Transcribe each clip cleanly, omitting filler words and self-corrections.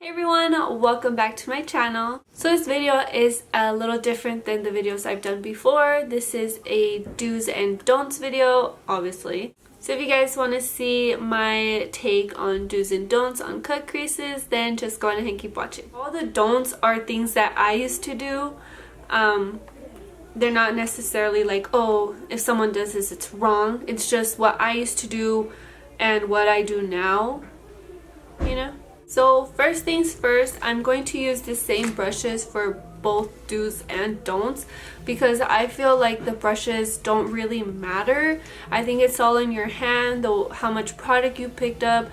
Hey everyone, welcome back to my channel. So this video is a little different than the videos I've done before. This is a do's and don'ts video, obviously. So if you guys want to see my take on do's and don'ts on cut creases, then just go ahead and keep watching. All the don'ts are things that I used to do. They're not necessarily like, oh, if someone does this, it's wrong. It's just what I used to do and what I do now, you know? So first things first, I'm going to use the same brushes for both do's and don'ts because I feel like the brushes don't really matter. I think it's all in your hand, how much product you picked up,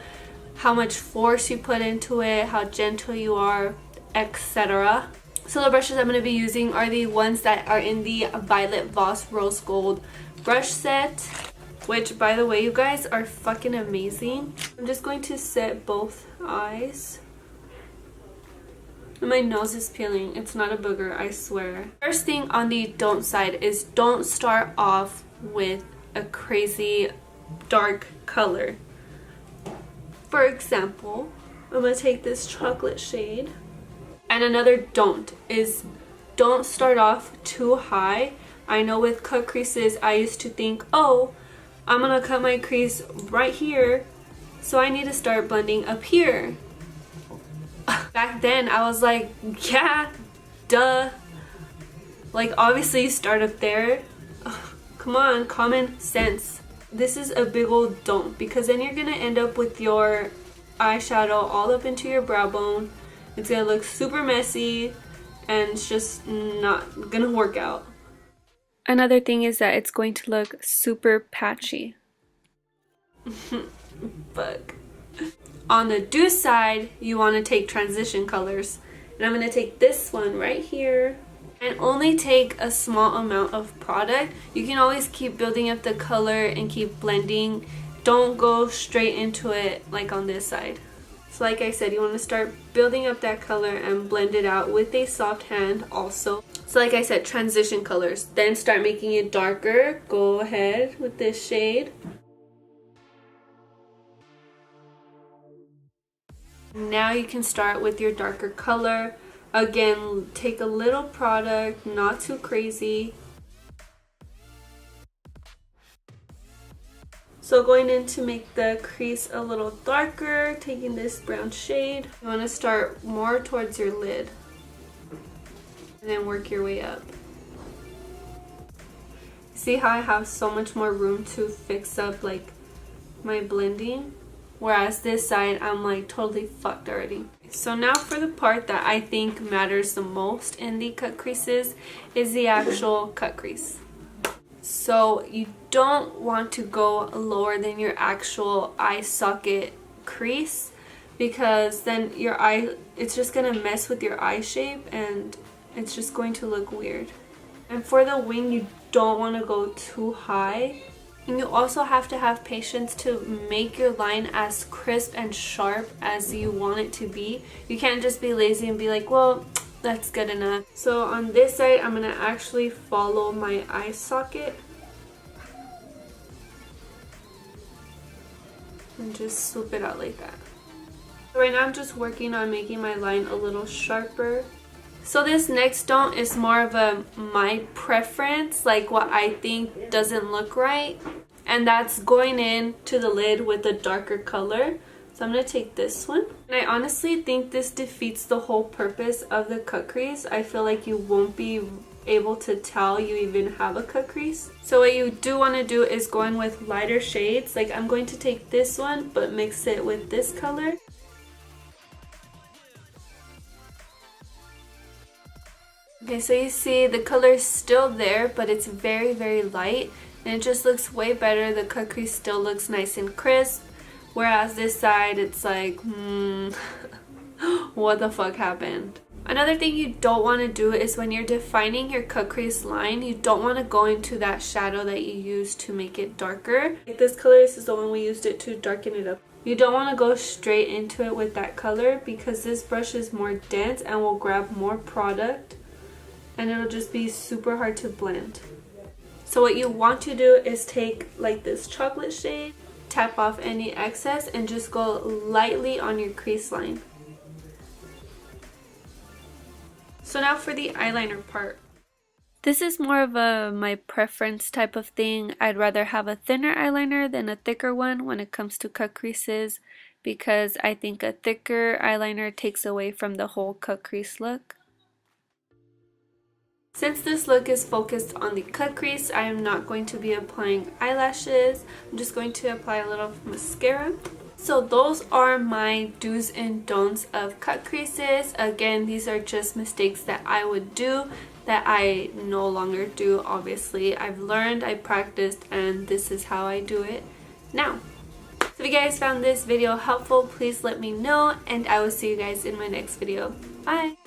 how much force you put into it, how gentle you are, etc. So the brushes I'm going to be using are the ones that are in the Violet Voss Rose Gold brush set, which, by the way, you guys, are fucking amazing. I'm just going to set both eyes. And my nose is peeling. It's not a booger, I swear. First thing on the don't side is don't start off with a crazy dark color. For example, I'm going to take this chocolate shade. And another don't is don't start off too high. I know with cut creases, I used to think, oh, I'm gonna cut my crease right here, so I need to start blending up here. Back then, I was like, yeah, duh. Like, obviously you start up there. Ugh, come on, common sense. This is a big old don't, because then you're gonna end up with your eyeshadow all up into your brow bone. It's gonna look super messy, and it's just not gonna work out. Another thing is that it's going to look super patchy. Fuck. On the do side, you want to take transition colors. And I'm going to take this one right here and only take a small amount of product. You can always keep building up the color and keep blending. Don't go straight into it like on this side. So like I said, you want to start building up that color and blend it out with a soft hand also. So like I said, transition colors. Then start making it darker. Go ahead with this shade. Now you can start with your darker color. Again, take a little product, not too crazy. So going in to make the crease a little darker, taking this brown shade. You want to start more towards your lid. And then work your way up. See how I have so much more room to fix up like my blending? Whereas this side, I'm like totally fucked already. So now for the part that I think matters the most in the cut creases is the actual cut crease. So you don't want to go lower than your actual eye socket crease because then your eye, it's just gonna mess with your eye shape and it's just going to look weird. And for the wing, you don't want to go too high. And you also have to have patience to make your line as crisp and sharp as you want it to be. You can't just be lazy and be like, well, that's good enough. So on this side, I'm going to actually follow my eye socket. And just swoop it out like that. So right now I'm just working on making my line a little sharper. So this next don't is more of a my preference, like what I think doesn't look right. And that's going in to the lid with a darker color. So I'm going to take this one. And I honestly think this defeats the whole purpose of the cut crease. I feel like you won't be able to tell you even have a cut crease. So what you do want to do is go in with lighter shades. Like I'm going to take this one but mix it with this color. Okay, so you see the color is still there, but it's very, very light. And it just looks way better. The cut crease still looks nice and crisp. Whereas this side, it's like, what the fuck happened? Another thing you don't want to do is when you're defining your cut crease line, you don't want to go into that shadow that you used to make it darker. Like this color, this is the one we used it to darken it up. You don't want to go straight into it with that color because this brush is more dense and will grab more product. And it'll just be super hard to blend. So what you want to do is take like this chocolate shade, tap off any excess and just go lightly on your crease line. So now for the eyeliner part. This is more of a my preference type of thing. I'd rather have a thinner eyeliner than a thicker one when it comes to cut creases, because I think a thicker eyeliner takes away from the whole cut crease look. Since this look is focused on the cut crease, I am not going to be applying eyelashes. I'm just going to apply a little mascara. So those are my do's and don'ts of cut creases. Again, these are just mistakes that I would do that I no longer do. Obviously, I've learned, I practiced, and this is how I do it now. So if you guys found this video helpful, please let me know, and I will see you guys in my next video. Bye!